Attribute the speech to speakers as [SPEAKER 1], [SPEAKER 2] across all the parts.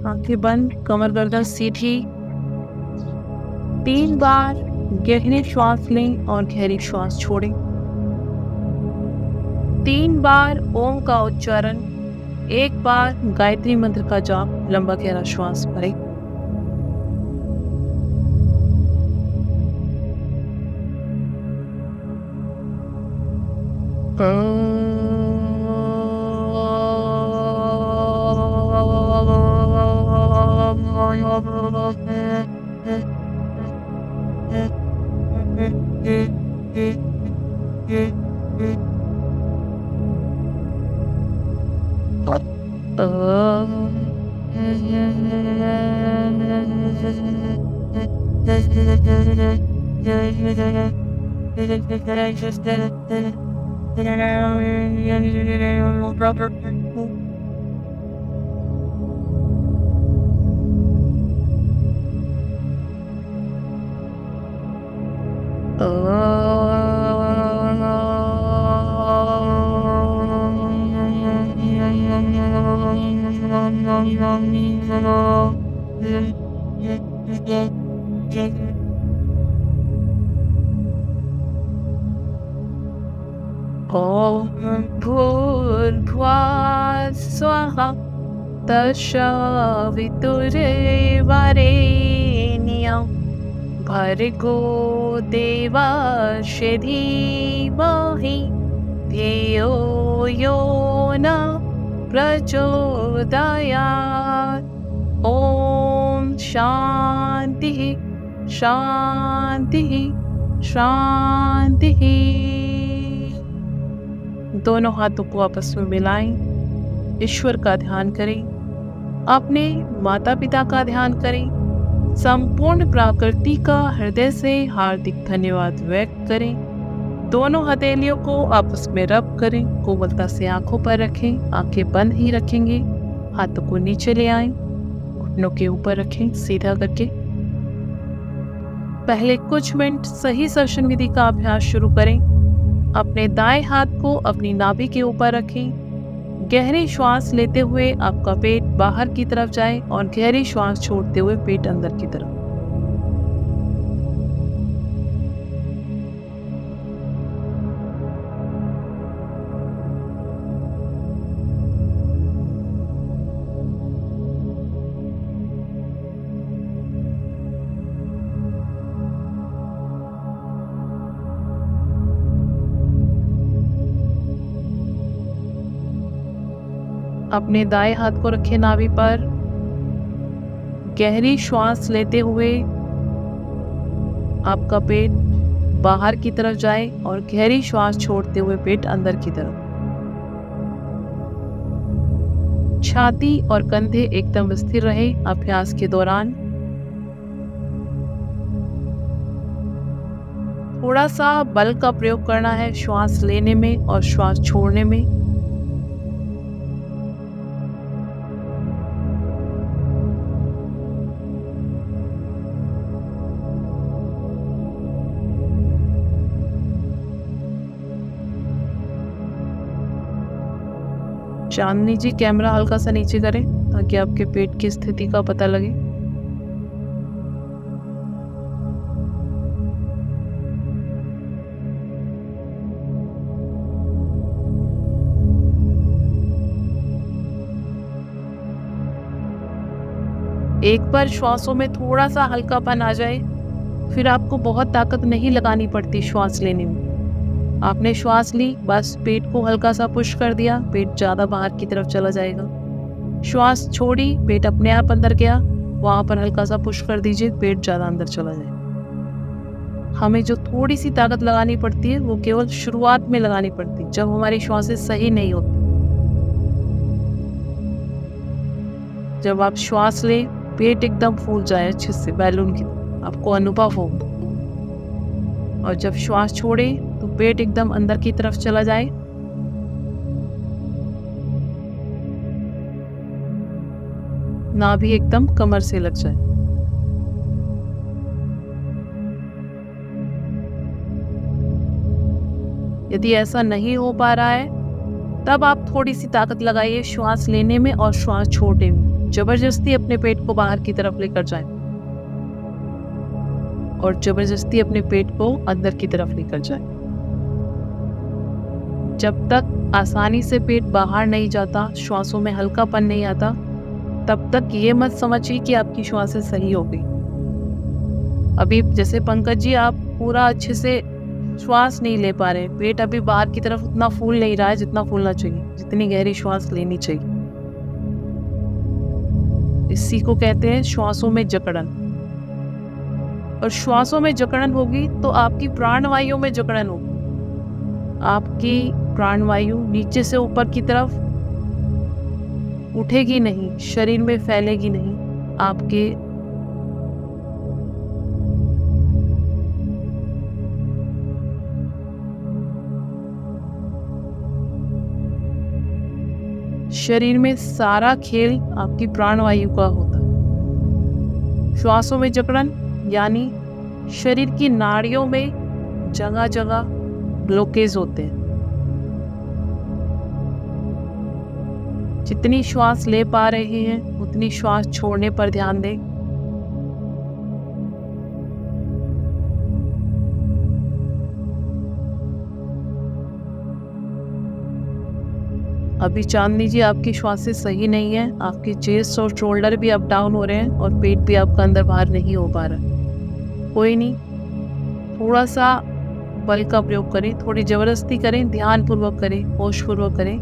[SPEAKER 1] आंखें बंद, कमर गर्दन सीधी। 3 बार गहरी श्वास लें और गहरी श्वास छोड़ें। 3 बार ओम का उच्चारण, 1 बार गायत्री मंत्र का जाप, लंबा गहरा श्वास भरें। ॐ भूर्भुवः स्वः तत्सवितुर्वरेण्यं भर्गो देवस्य धीमहि धियो यो न प्रचोदयात्। ॐ शान्तिः शान्तिः शान्तिः। दोनों हाथों को आपस में मिलाएं, ईश्वर का ध्यान करें, अपने माता पिता का ध्यान करें, संपूर्ण प्रकृति का हृदय से हार्दिक धन्यवाद व्यक्त करें। दोनों हथेलियों को आपस में रब करें, कोमलता से आंखों पर रखें, आंखें बंद ही रखेंगे। हाथों को नीचे ले आएं, घुटनों के ऊपर रखें सीधा करके। पहले कुछ मिनट सही श्वसन विधि का अभ्यास शुरू करें। अपने दाएं हाथ को अपनी नाभि के ऊपर रखें। गहरी श्वास लेते हुए आपका पेट बाहर की तरफ जाए और गहरी श्वास छोड़ते हुए पेट अंदर की तरफ। अपने दाएं हाथ को रखें नाभि पर। गहरी श्वास लेते हुए आपका पेट बाहर की तरफ जाए और गहरी श्वास छोड़ते हुए पेट अंदर की तरफ। छाती और कंधे एकदम स्थिर रहे अभ्यास के दौरान। थोड़ा सा बल का प्रयोग करना है श्वास लेने में और श्वास छोड़ने में। चांदनी जी, कैमरा हल्का सा नीचे करें ताकि आपके पेट की स्थिति का पता लगे। एक बार श्वासों में थोड़ा सा हल्कापन आ जाए, फिर आपको बहुत ताकत नहीं लगानी पड़ती श्वास लेने में। आपने श्वास ली, बस पेट को हल्का सा पुश कर दिया, पेट ज़्यादा बाहर की तरफ चला जाएगा। श्वास छोड़ी, पेट अपने आप अंदर गया, वहाँ पर हल्का सा पुश कर दीजिए, पेट ज़्यादा अंदर चला जाए। हमें जो थोड़ी सी ताकत लगानी पड़ती है वो केवल शुरुआत में लगानी पड़ती है, जब हमारी श्वासें सही नहीं होती। जब आप श्वास लें, पेट एकदम फूल जाए अच्छे से, बैलून की आपको अनुभव हो। और जब श्वास छोड़े तो पेट एकदम अंदर की तरफ चला जाए। नाभि एकदम कमर से लग जाए। यदि ऐसा नहीं हो पा रहा है, तब आप थोड़ी सी ताकत लगाइए श्वास लेने में और श्वास छोड़ने में। जबरदस्ती अपने पेट को बाहर की तरफ लेकर जाएं और जबरदस्ती अपने पेट को अंदर की तरफ लेकर जाएं। जब तक आसानी से पेट बाहर नहीं जाता, श्वासों में हल्कापन नहीं आता, तब तक ये मत समझिए कि आपकी श्वासें सही हो गई। अभी जैसे पंकज जी, आप पूरा अच्छे से श्वास नहीं ले पा रहे, पेट अभी बाहर की तरफ उतना फूल नहीं रहा है जितना फूलना चाहिए, जितनी गहरी श्वास लेनी चाहिए। इसी को कहते हैं श्वासों में जकड़न। और श्वासों में जकड़न होगी तो आपकी प्राणवायु में जकड़न होगी। आपकी प्राणवायु नीचे से ऊपर की तरफ उठेगी नहीं, शरीर में फैलेगी नहीं। आपके शरीर में सारा खेल आपकी प्राणवायु का होता है। श्वासों में जकड़न यानी शरीर की नाड़ियों में जगह जगह ब्लॉकेज होते हैं। जितनी श्वास ले पा रहे हैं उतनी श्वास छोड़ने पर ध्यान दें। अभी चांदनी जी, आपकी श्वासें सही नहीं है, आपकी चेस्ट और शोल्डर भी अप डाउन हो रहे हैं और पेट भी आपका अंदर बाहर नहीं हो पा रहा। कोई नहीं, थोड़ा सा बल का प्रयोग करें, थोड़ी जबरदस्ती करें, ध्यानपूर्वक करें, होशपूर्वक करें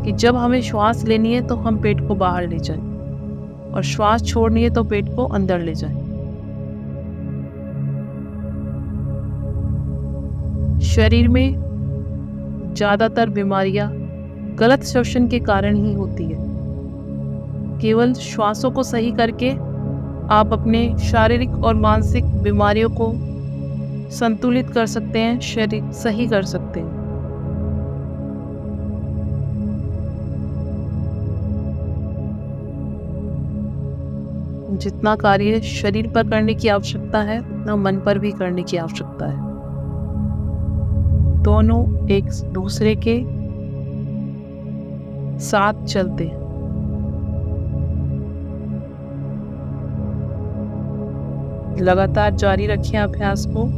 [SPEAKER 1] कि जब हमें श्वास लेनी है तो हम पेट को बाहर ले जाएं और श्वास छोड़नी है तो पेट को अंदर ले जाएं। शरीर में ज़्यादातर बीमारियां गलत श्वसन के कारण ही होती है। केवल श्वासों को सही करके आप अपने शारीरिक और मानसिक बीमारियों को संतुलित कर सकते हैं, शरीर सही कर सकते हैं। जितना कार्य शरीर पर करने की आवश्यकता है उतना मन पर भी करने की आवश्यकता है। दोनों एक दूसरे के साथ चलते हैं। लगातार जारी रखें अभ्यास को।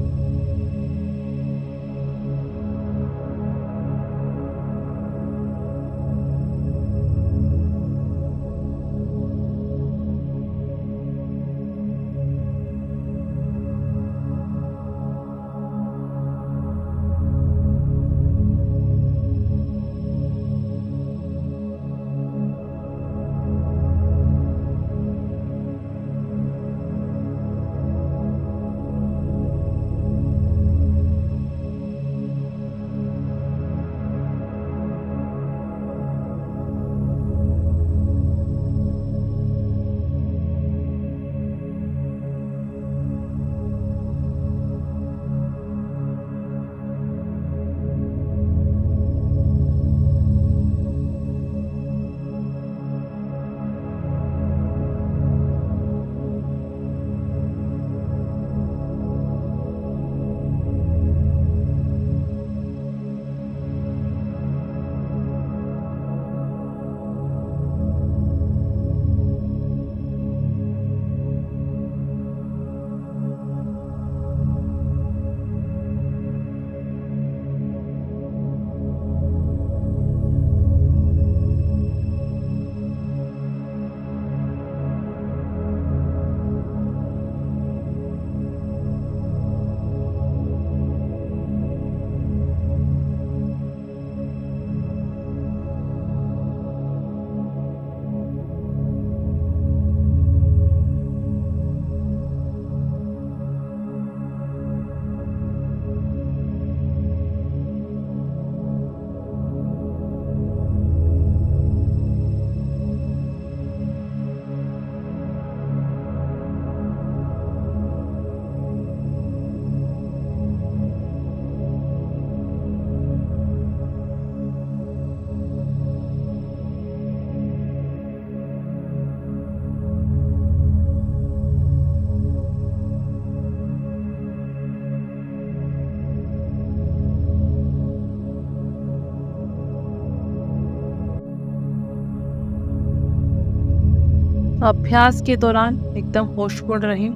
[SPEAKER 1] अभ्यास के दौरान एकदम होशपूर्ण रहें,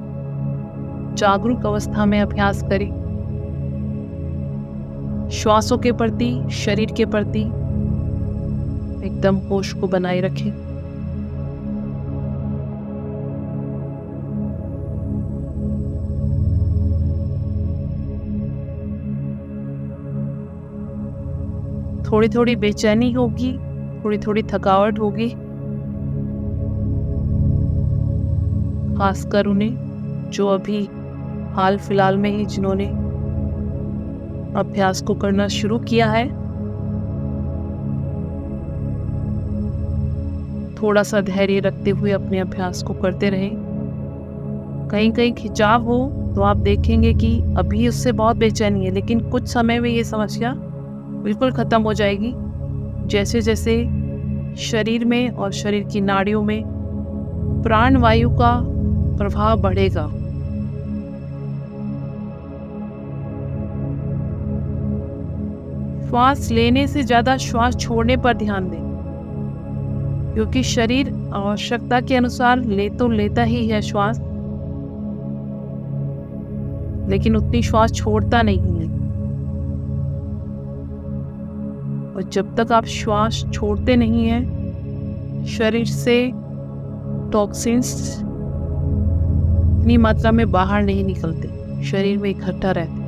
[SPEAKER 1] जागरूक अवस्था में अभ्यास करें। श्वासों के प्रति, शरीर के प्रति एकदम होश को बनाए रखें। थोड़ी थोड़ी बेचैनी होगी, थोड़ी थोड़ी थकावट होगी, खासकर उन्हें जो अभी हाल फिलहाल में ही जिन्होंने अभ्यास को करना शुरू किया है। थोड़ा सा धैर्य रखते हुए अपने अभ्यास को करते रहें। कहीं कहीं खिंचाव हो तो आप देखेंगे कि अभी उससे बहुत बेचैनी है, लेकिन कुछ समय में ये समस्या बिल्कुल खत्म हो जाएगी। जैसे जैसे शरीर में और शरीर की नाड़ियों में प्राण वायु का प्रभाव बढ़ेगा। श्वास लेने से ज्यादा श्वास छोड़ने पर ध्यान दें, क्योंकि शरीर आवश्यकता के अनुसार लेता ही है श्वास, लेकिन उतनी श्वास छोड़ता नहीं है। और जब तक आप श्वास छोड़ते नहीं हैं, शरीर से टॉक्सिन्स इतनी मात्रा में बाहर नहीं निकलते, शरीर में इकट्ठा रहते।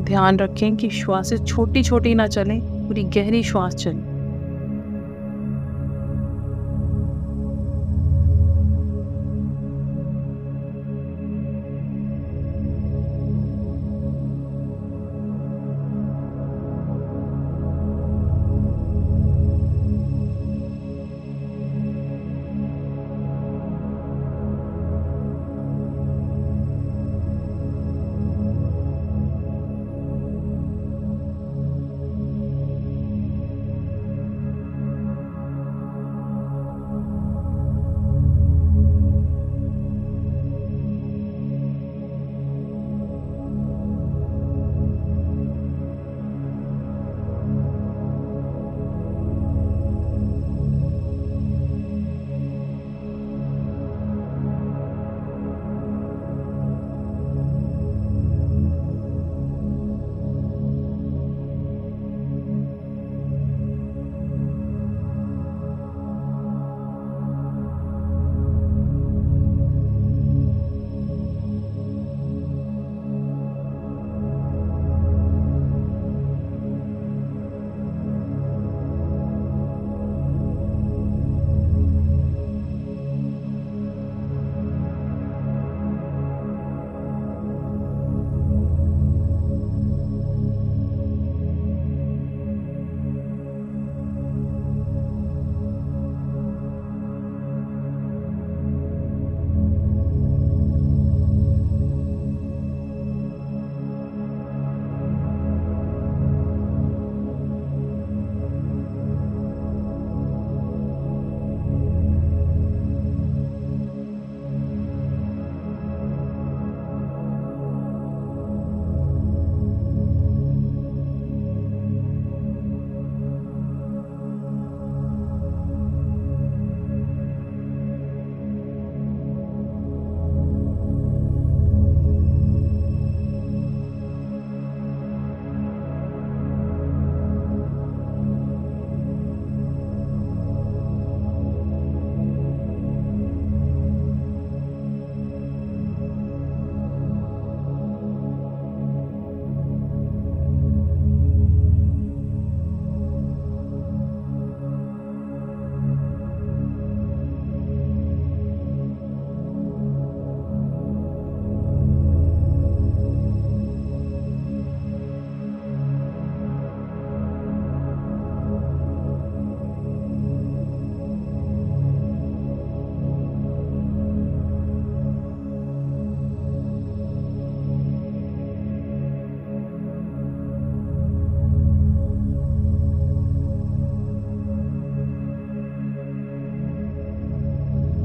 [SPEAKER 1] ध्यान रखें कि श्वासें छोटी छोटी ना चलें, पूरी गहरी श्वास चले।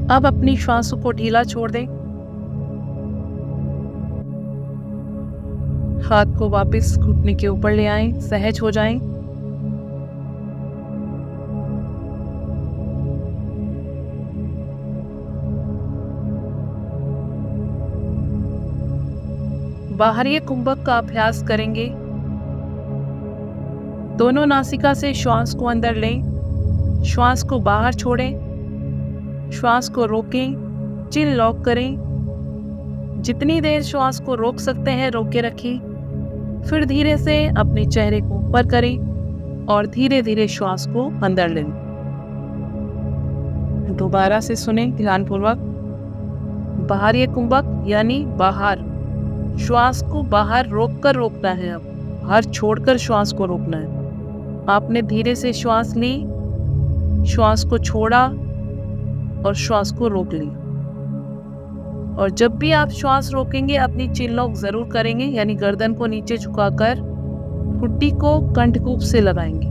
[SPEAKER 1] अब अपनी श्वासों को ढीला छोड़ दें। हाथ को वापस घुटने के ऊपर ले आएं, सहज हो जाएं। बाहरी कुंभक का अभ्यास करेंगे। दोनों नासिका से श्वास को अंदर लें, श्वास को बाहर छोड़ें, श्वास को रोकें, चिल लॉक करें। जितनी देर श्वास को रोक सकते हैं रोके रखें, फिर धीरे से अपने चेहरे को ऊपर करें और धीरे धीरे श्वास को अंदर लें। दोबारा से सुने ध्यानपूर्वक। बाहरी कुंभक यानी बाहर, श्वास को बाहर रोककर रोकना है। अब बाहर छोड़कर श्वास को रोकना है। आपने धीरे से श्वास ली, श्वास को छोड़ा और श्वास को रोक ली। और जब भी आप श्वास रोकेंगे अपनी चिन लॉक जरूर करेंगे, यानी गर्दन को नीचे झुकाकर ठुड्डी को कंठकूप से लगाएंगे।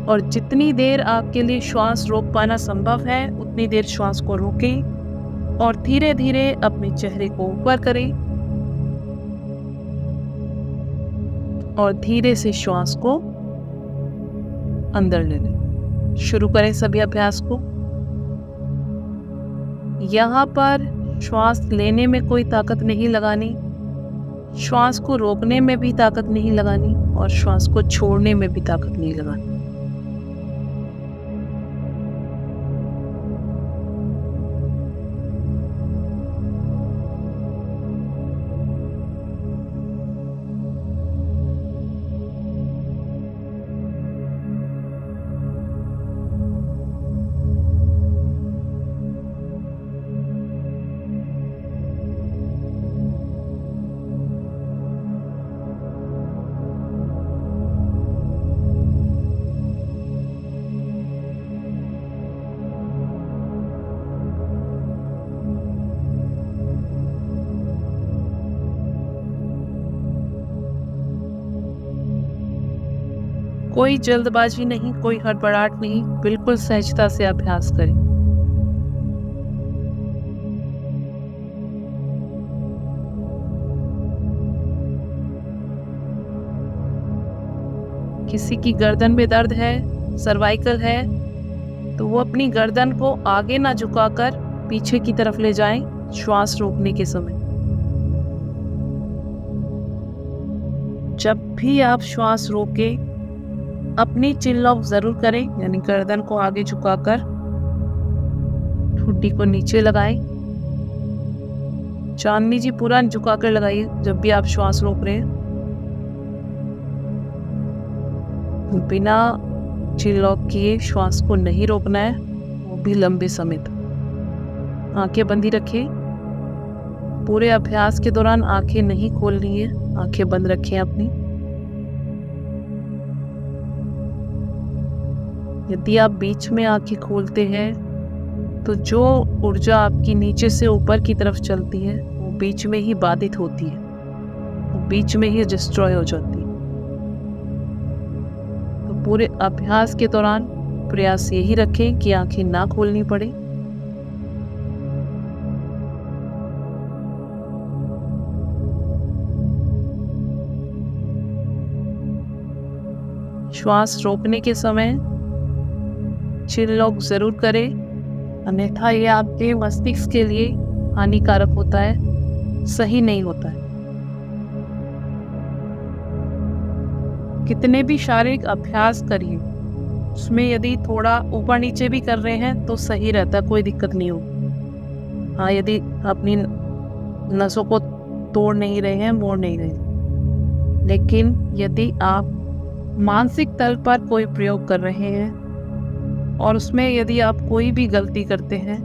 [SPEAKER 1] और जितनी देर आपके लिए श्वास रोक पाना संभव है उतनी देर श्वास को रोकें और धीरे धीरे अपने चेहरे को ऊपर करें और धीरे से श्वास को अंदर ले लें। शुरू करें सभी अभ्यास को। यहाँ पर श्वास लेने में कोई ताकत नहीं लगानी, श्वास को रोकने में भी ताकत नहीं लगानी और श्वास को छोड़ने में भी ताकत नहीं लगानी। कोई जल्दबाजी नहीं, कोई हड़बड़ाहट नहीं, बिल्कुल सहजता से अभ्यास करें। किसी की गर्दन में दर्द है, सर्वाइकल है, तो वो अपनी गर्दन को आगे ना झुकाकर पीछे की तरफ ले जाएं श्वास रोकने के समय। जब भी आप श्वास रोकें अपनी चिन लॉक जरूर करें, यानी गर्दन को आगे झुकाकर ठुड्डी को नीचे लगाएं। चांदनी जी पूरा झुकाकर लगाइए जब भी आप श्वास रोक रहे हैं। बिना चिन लॉक किए श्वास को नहीं रोकना है, वो भी लंबे समय तक। आंखें बंदी रखें। पूरे अभ्यास के दौरान आंखें नहीं खोलनी है, आंखें बंद रखें अपनी। यदि आप बीच में आंखें खोलते हैं तो जो ऊर्जा आपकी नीचे से ऊपर की तरफ चलती है वो बीच में ही बाधित होती है, वो बीच में ही डिस्ट्रॉय हो जाती है। तो पूरे अभ्यास के दौरान प्रयास यही रखें कि आंखें ना खोलनी पड़े। श्वास रोकने के समय चिन लॉक जरूर करें, अन्यथा ये आपके मस्तिष्क के लिए हानिकारक होता है, सही नहीं होता है। कितने भी शारीरिक अभ्यास करिए, उसमें यदि थोड़ा ऊपर नीचे भी कर रहे हैं तो सही रहता, कोई दिक्कत नहीं होगी। हाँ, यदि अपनी नसों को तोड़ नहीं रहे हैं, मोड़ नहीं रहे। लेकिन यदि आप मानसिक तल पर कोई प्रयोग कर रहे हैं और उसमें यदि आप कोई भी गलती करते हैं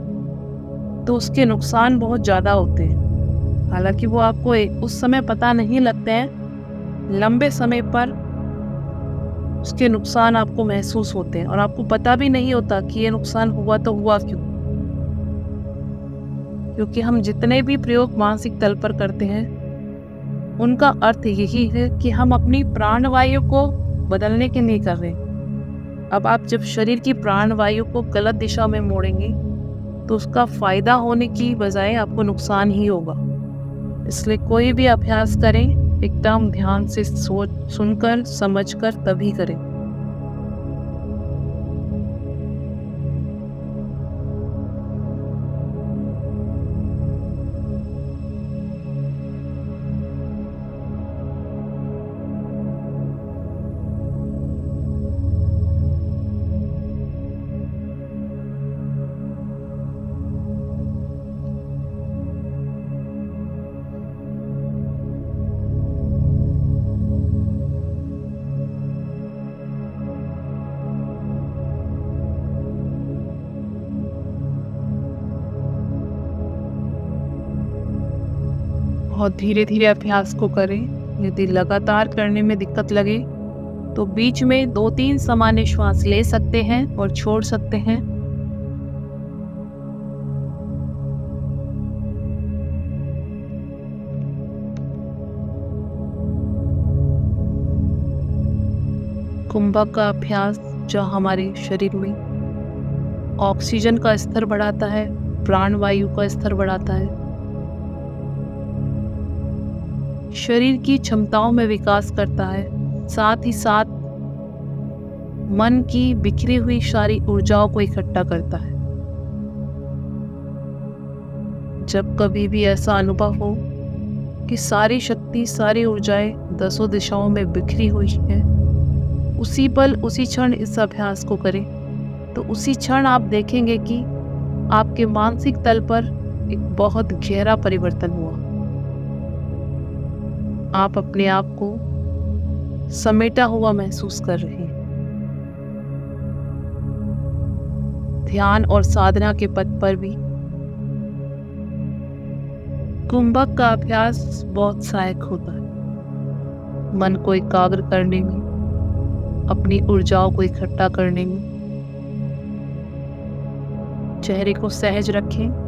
[SPEAKER 1] तो उसके नुकसान बहुत ज़्यादा होते हैं। हालांकि वो आपको उस समय पता नहीं लगते हैं, लंबे समय पर उसके नुकसान आपको महसूस होते हैं और आपको पता भी नहीं होता कि ये नुकसान हुआ तो हुआ क्यों। क्योंकि हम जितने भी प्रयोग मानसिक तल पर करते हैं उनका अर्थ यही है कि हम अपनी प्राणवायु को बदलने के लिए कर रहे हैं। अब आप जब शरीर की प्राणवायु को गलत दिशा में मोड़ेंगे तो उसका फायदा होने की बजाय आपको नुकसान ही होगा। इसलिए कोई भी अभ्यास करें एकदम ध्यान से सोच सुनकर समझकर तभी करें। बहुत धीरे धीरे अभ्यास को करें। यदि लगातार करने में दिक्कत लगे तो बीच में 2-3 सामान्य श्वास ले सकते हैं और छोड़ सकते हैं। कुंभक का अभ्यास जो हमारे शरीर में ऑक्सीजन का स्तर बढ़ाता है, प्राणवायु का स्तर बढ़ाता है, शरीर की क्षमताओं में विकास करता है, साथ ही साथ मन की बिखरी हुई सारी ऊर्जाओं को इकट्ठा करता है। जब कभी भी ऐसा अनुभव हो कि सारी शक्ति, सारी ऊर्जाएं दसों दिशाओं में बिखरी हुई है, उसी पल उसी क्षण इस अभ्यास को करें तो उसी क्षण आप देखेंगे कि आपके मानसिक तल पर एक बहुत गहरा परिवर्तन हुआ। आप अपने आप को समेटा हुआ महसूस कर रहे हैं। ध्यान और साधना के पथ पर भी कुंभक का अभ्यास बहुत सहायक होता है। मन को एकाग्र करने में, अपनी ऊर्जाओं को इकट्ठा करने में। चेहरे को सहज रखें।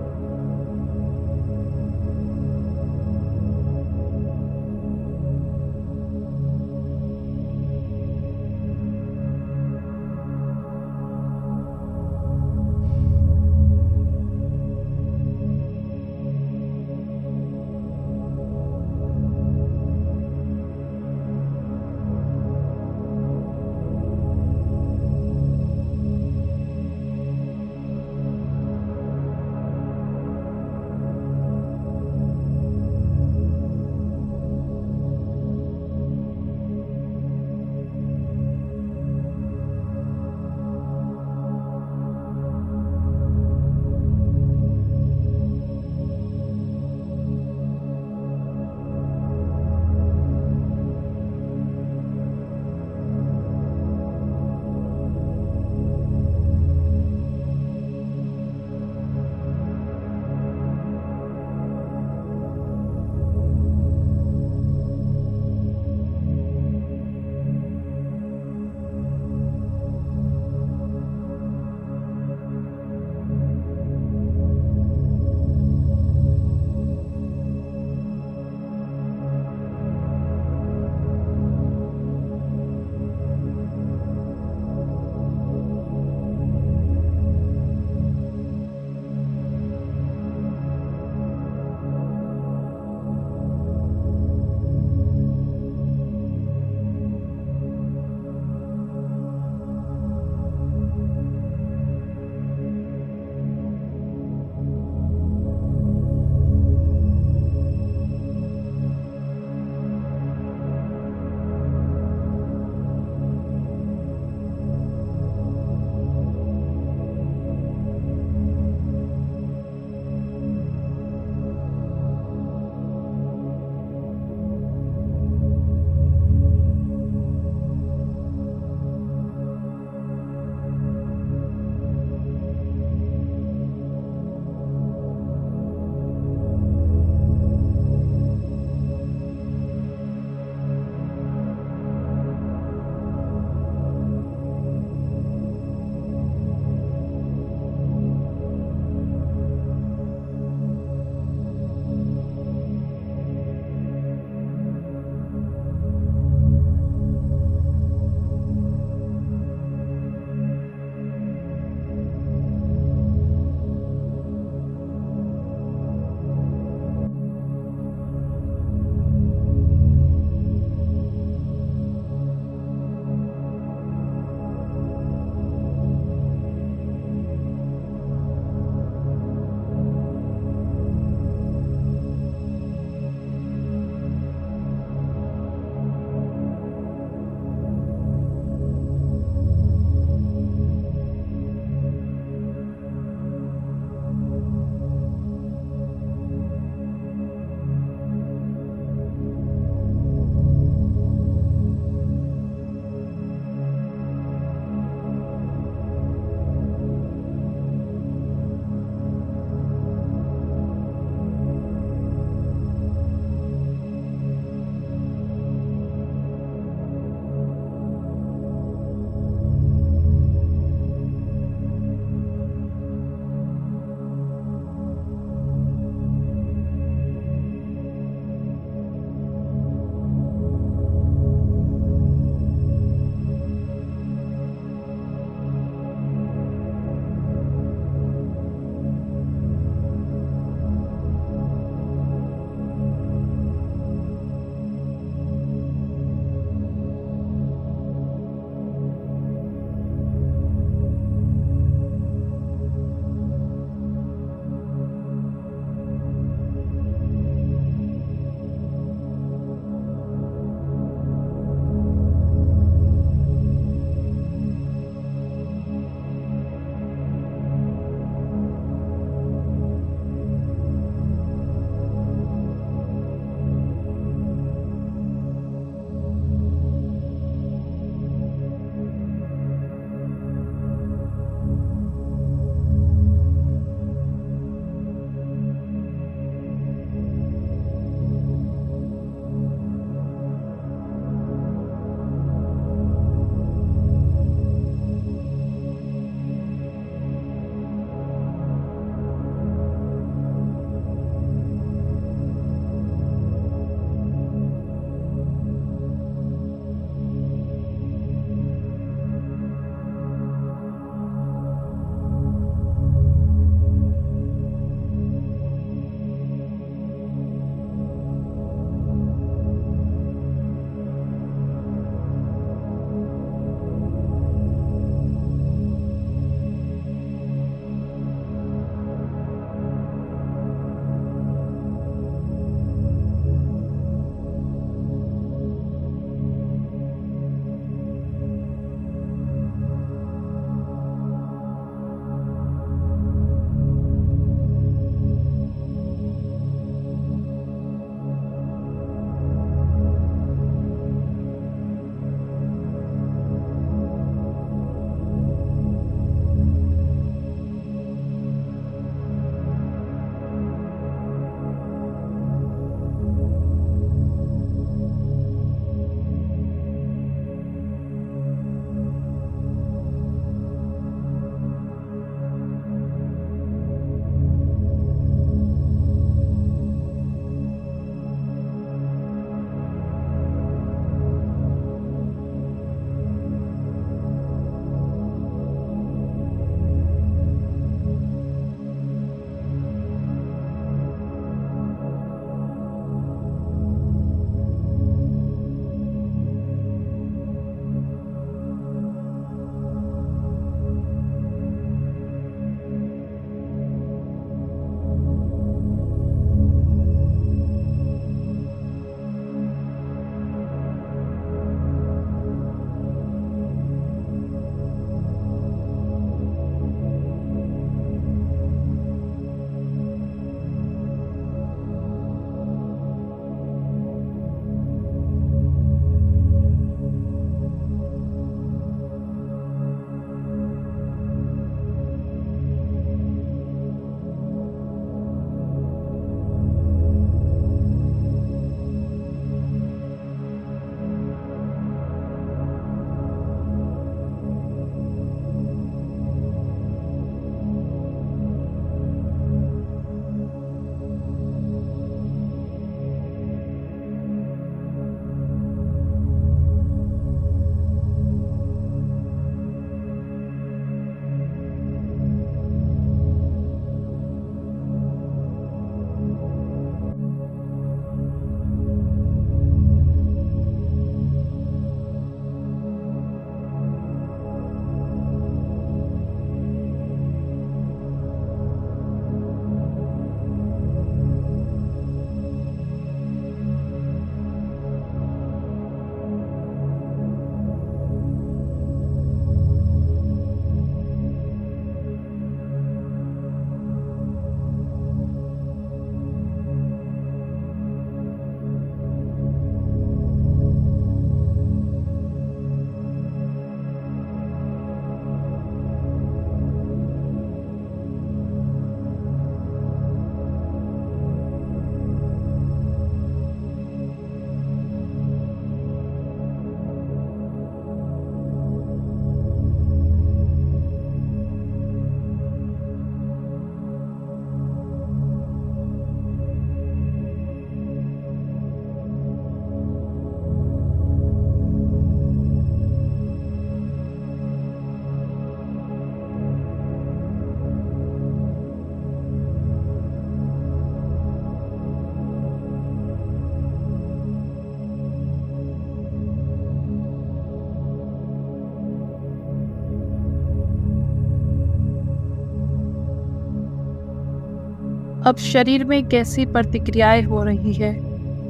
[SPEAKER 1] अब शरीर में कैसी प्रतिक्रियाएं हो रही है,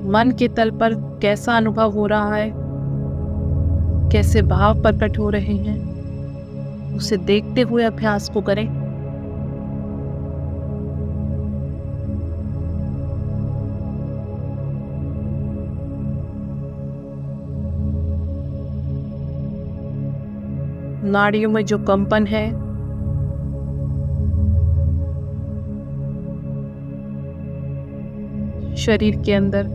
[SPEAKER 1] मन के तल पर कैसा अनुभव हो रहा है, कैसे भाव प्रकट हो रहे हैं, उसे देखते हुए अभ्यास को करें। नाड़ियों में जो कंपन है, शरीर के अंदर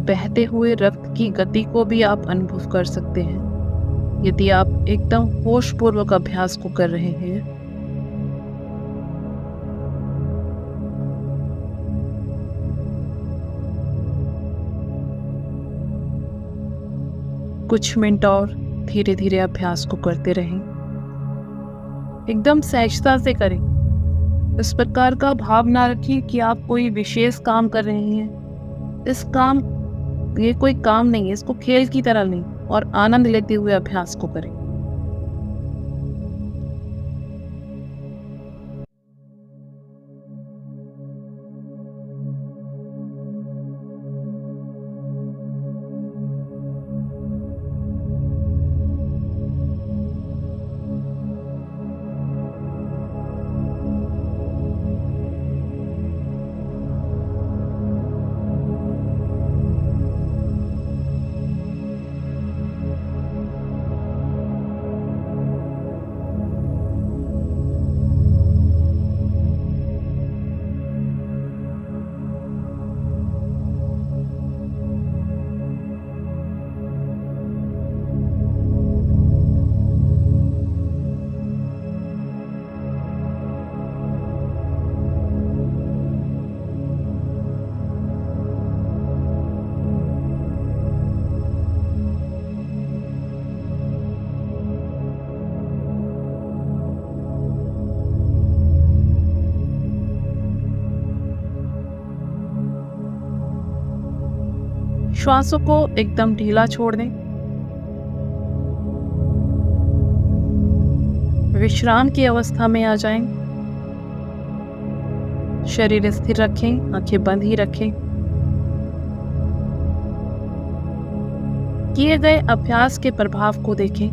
[SPEAKER 1] बहते हुए रक्त की गति को भी आप अनुभव कर सकते हैं यदि आप एकदम होशपूर्वक अभ्यास को कर रहे हैं। कुछ मिनट और धीरे धीरे अभ्यास को करते रहें। एकदम सहजता से करें। इस प्रकार का भाव ना रखिए कि आप कोई विशेष काम कर रहे हैं। ये कोई काम नहीं है, इसको खेल की तरह नहीं, और आनंद लेते हुए अभ्यास को करें। श्वासों को एकदम ढीला छोड़ दें। विश्राम की अवस्था में आ जाएं। शरीर स्थिर रखें, आंखें बंद ही रखें। किए गए अभ्यास के प्रभाव को देखें।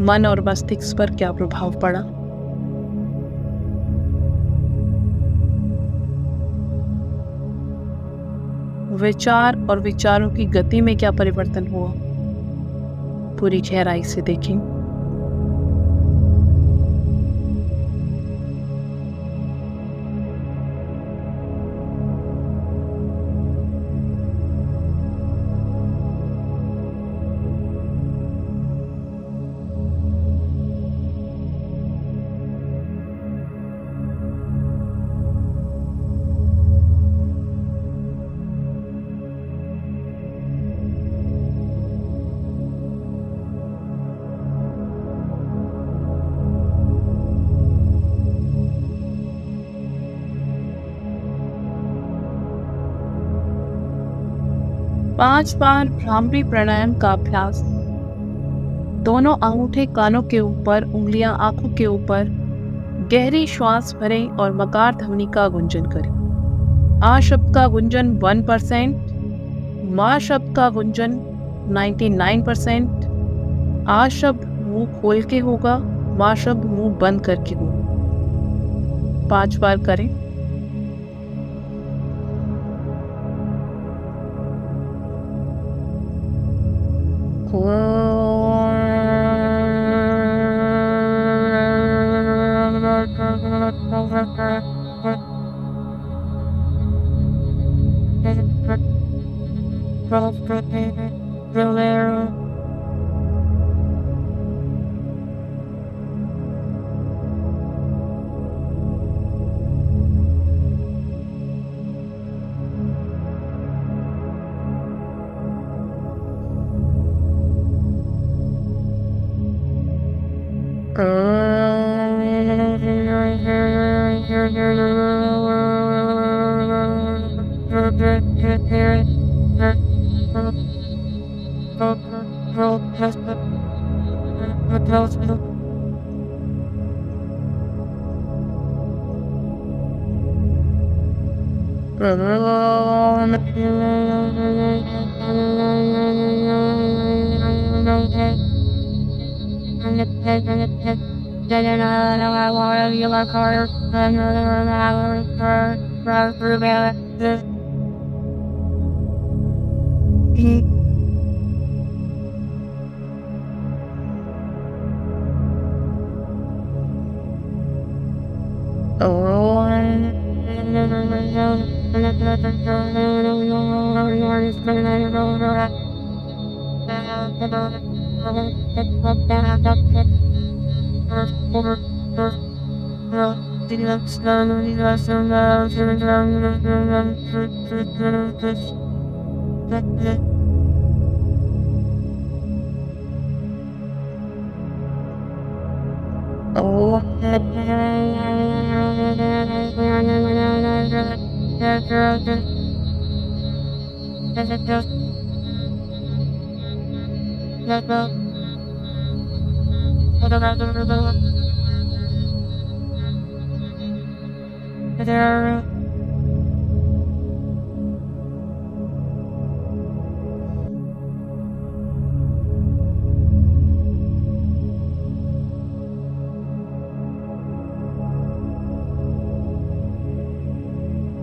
[SPEAKER 1] मन और मस्तिष्क पर क्या प्रभाव पड़ा। विचार और विचारों की गति में क्या परिवर्तन हुआ, पूरी गहराई से देखें। पांच बार भ्रामरी प्राणायाम का अभ्यास। दोनों अंगूठे कानों के ऊपर, उंगलियां आंखों के ऊपर। गहरी श्वास भरें और मकार ध्वनि का गुंजन करें। आ शब्द का गुंजन 1%, मां शब्द का गुंजन 99%। आ शब्द मुंह खोल के होगा, मां शब्द मुंह बंद करके होगा। 5 बार करें।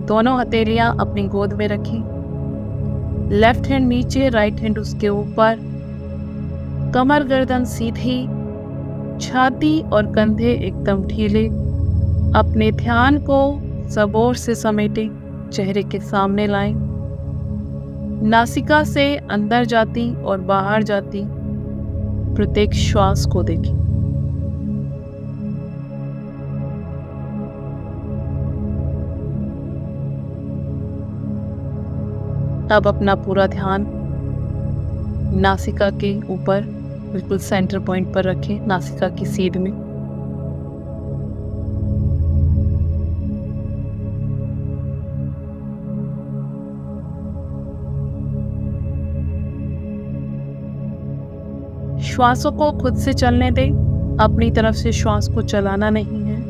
[SPEAKER 1] दोनों हथेलियां अपनी गोद में रखी, लेफ्ट हैंड नीचे, राइट हैंड उसके ऊपर, कमर गर्दन सीधी, छाती और कंधे एकदम ढीले। अपने ध्यान को सबोर से समेटे चेहरे के सामने लाएं। नासिका से अंदर जाती और बाहर जाती प्रत्येक श्वास को देखें। अब अपना पूरा ध्यान नासिका के ऊपर बिल्कुल सेंटर पॉइंट पर रखें, नासिका की सीध में। श्वासों को खुद से चलने दें, अपनी तरफ से श्वास को चलाना नहीं है।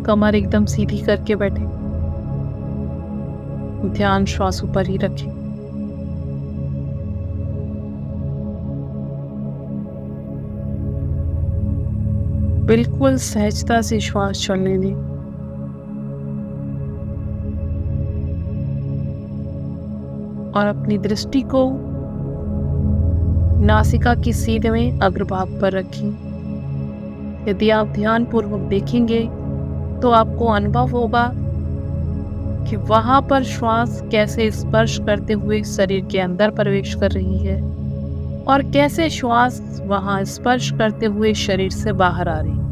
[SPEAKER 1] कमर एकदम सीधी करके बैठे, ध्यान श्वासों पर ही रखें। बिल्कुल सहजता से श्वास चलने दें। और अपनी दृष्टि को नासिका की सीध में अग्रभाग पर रखें। यदि आप ध्यानपूर्वक देखेंगे तो आपको अनुभव होगा कि वहां पर श्वास कैसे स्पर्श करते हुए शरीर के अंदर प्रवेश कर रही है और कैसे श्वास वहां स्पर्श करते हुए शरीर से बाहर आ रही है।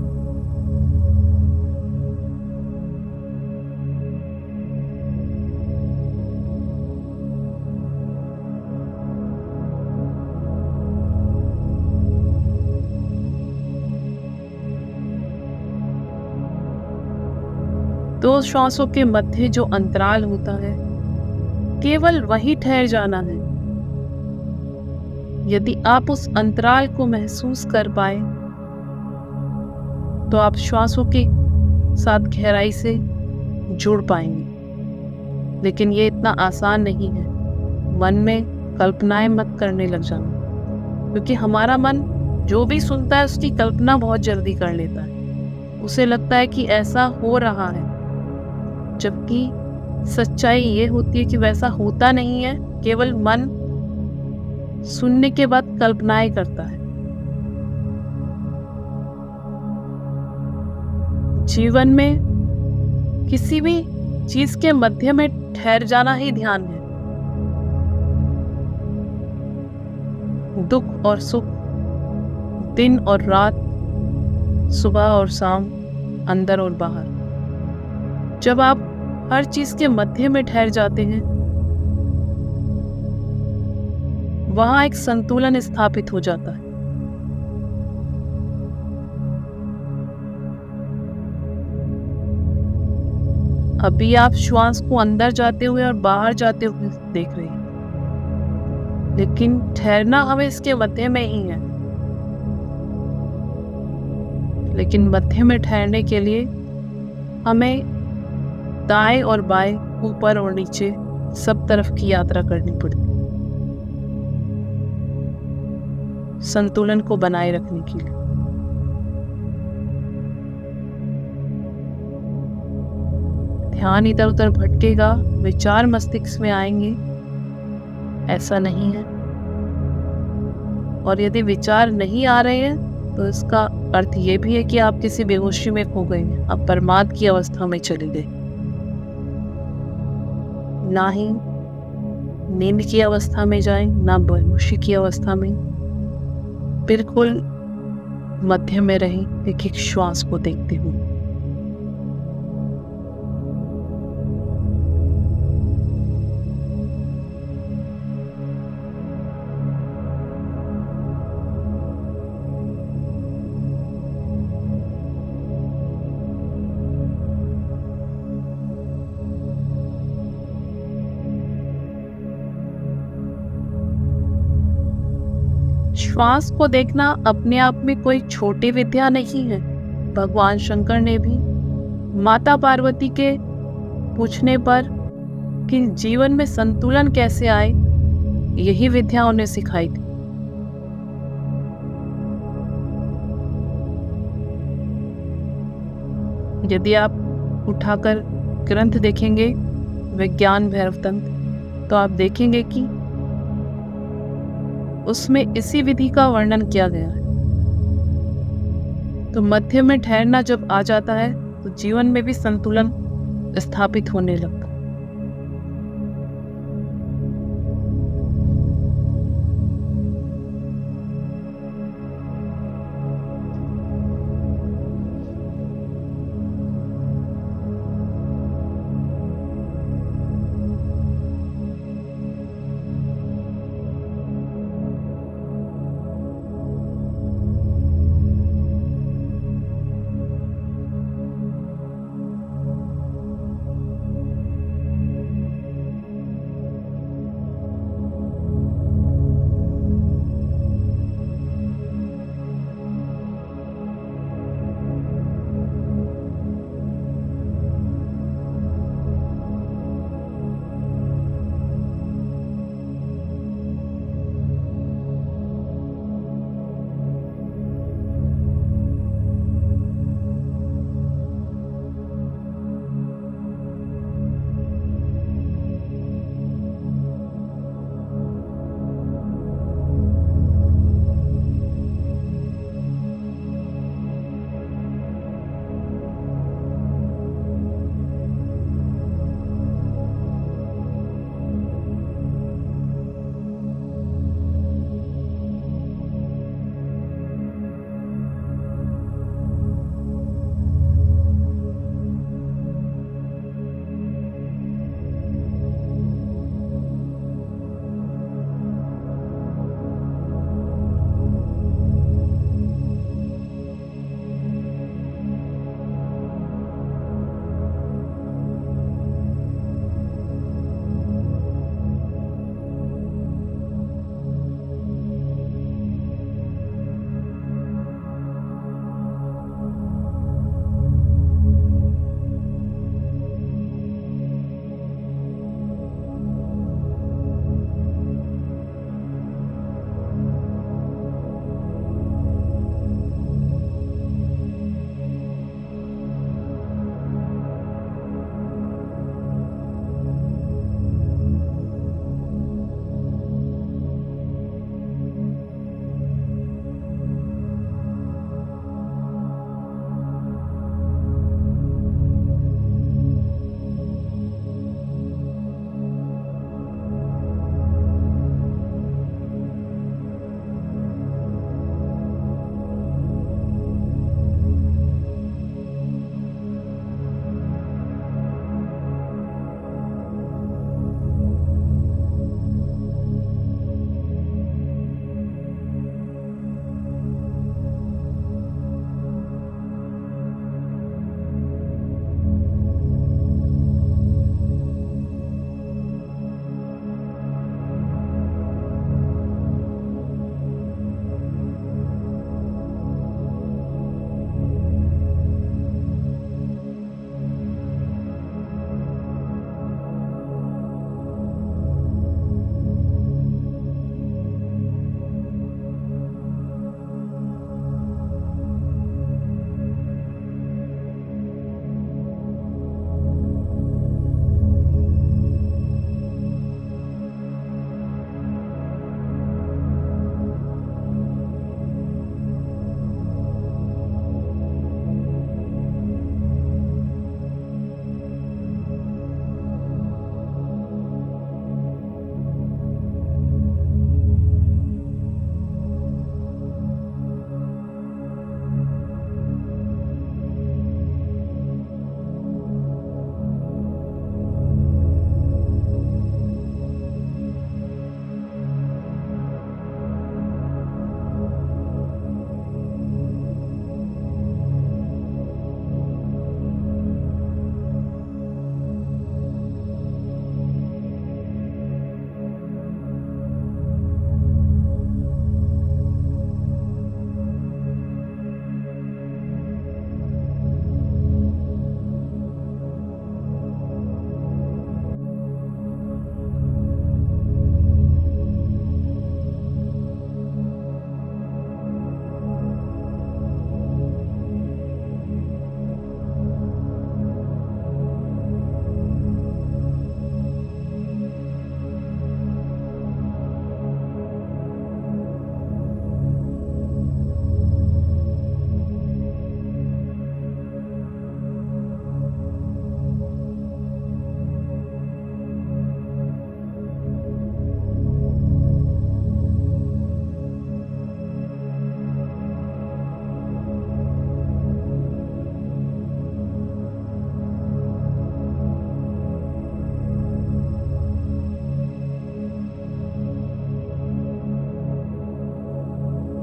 [SPEAKER 1] दो श्वासों के मध्य जो अंतराल होता है, केवल वहीं ठहर जाना है। यदि आप उस अंतराल को महसूस कर पाए तो आप श्वासों के साथ गहराई से जुड़ पाएंगे। लेकिन ये इतना आसान नहीं है। मन में कल्पनाएं मत करने लग जाना, क्योंकि हमारा मन जो भी सुनता है उसकी कल्पना बहुत जल्दी कर लेता है। उसे लगता है कि ऐसा हो रहा है, जबकि सच्चाई ये होती है कि वैसा होता नहीं है। केवल मन सुनने के बाद कल्पनाएं करता है। जीवन में किसी भी चीज के मध्य में ठहर जाना ही ध्यान है। दुख और सुख, दिन और रात, सुबह और शाम, अंदर और बाहर, जब आप हर चीज के मध्य में ठहर जाते हैं, वहां एक संतुलन स्थापित हो जाता है। अभी आप श्वास को अंदर जाते हुए और बाहर जाते हुए देख रहे हैं, लेकिन ठहरना हमें इसके मध्य में ही है। लेकिन मध्य में ठहरने के लिए हमें दाएं और बाएं, ऊपर और नीचे सब तरफ की यात्रा करनी पड़ती है संतुलन को बनाए रखने के लिए। ध्यान इधर उधर भटकेगा, विचार मस्तिष्क में आएंगे, ऐसा नहीं है। और यदि विचार नहीं आ रहे हैं तो इसका अर्थ ये भी है कि आप किसी बेहोशी में खो गए हैं, आप प्रमाद की अवस्था में चले गए। ना ही नींद की अवस्था में जाएं, ना बेहोशी की अवस्था में, बिल्कुल मध्य में रहें, एक एक श्वास को देखते हुए। श्वास को देखना अपने आप में कोई छोटी विद्या नहीं है। भगवान शंकर ने भी माता पार्वती के पूछने पर कि जीवन में संतुलन कैसे आए, यही विद्या उन्हें सिखाई थी। यदि आप उठाकर ग्रंथ देखेंगे, विज्ञान भैरव तंत्र, तो आप देखेंगे कि उसमें इसी विधि का वर्णन किया गया है। तो मध्य में ठहरना जब आ जाता है तो जीवन में भी संतुलन स्थापित होने लगता है।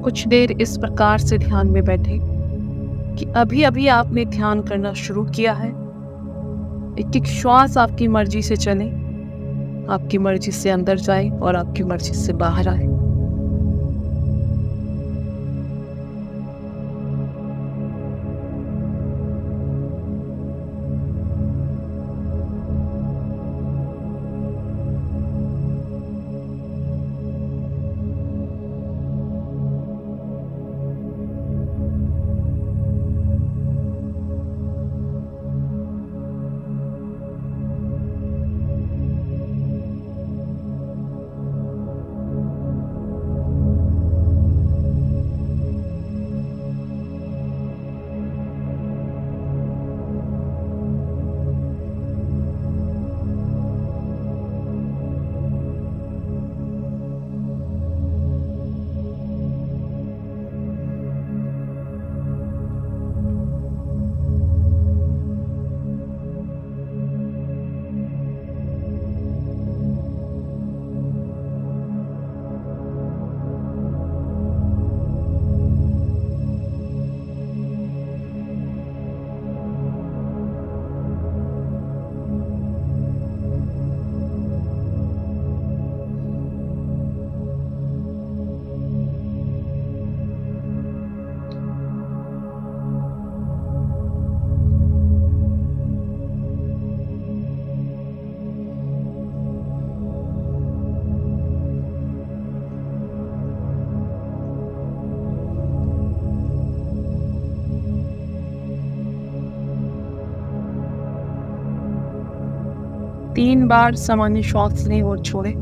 [SPEAKER 1] कुछ देर इस प्रकार से ध्यान में बैठे कि अभी अभी आपने ध्यान करना शुरू किया है। एक एक श्वास आपकी मर्जी से चले, आपकी मर्जी से अंदर जाए और आपकी मर्जी से बाहर आए। तीन बार सामान्य श्वास लें और छोड़ें।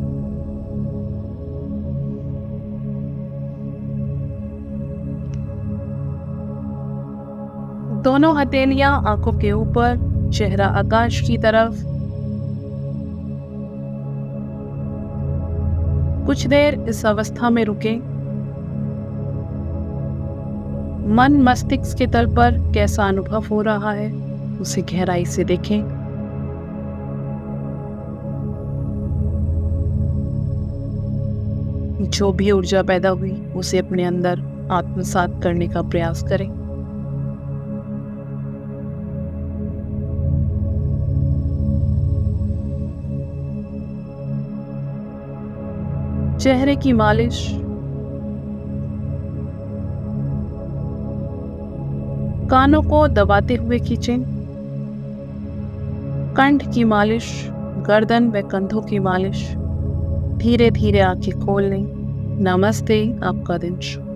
[SPEAKER 1] दोनों हथेलियां आंखों के ऊपर, चेहरा आकाश की तरफ। कुछ देर इस अवस्था में रुकें। मन मस्तिष्क के तल पर कैसा अनुभव हो रहा है उसे गहराई से देखें। जो भी ऊर्जा पैदा हुई उसे अपने अंदर आत्मसात करने का प्रयास करें। चेहरे की मालिश, कानों को दबाते हुए खींचें। कंठ की मालिश, गर्दन व कंधों की मालिश। धीरे धीरे आंखें खोल लें। नमस्ते, आपका दिन शुभ।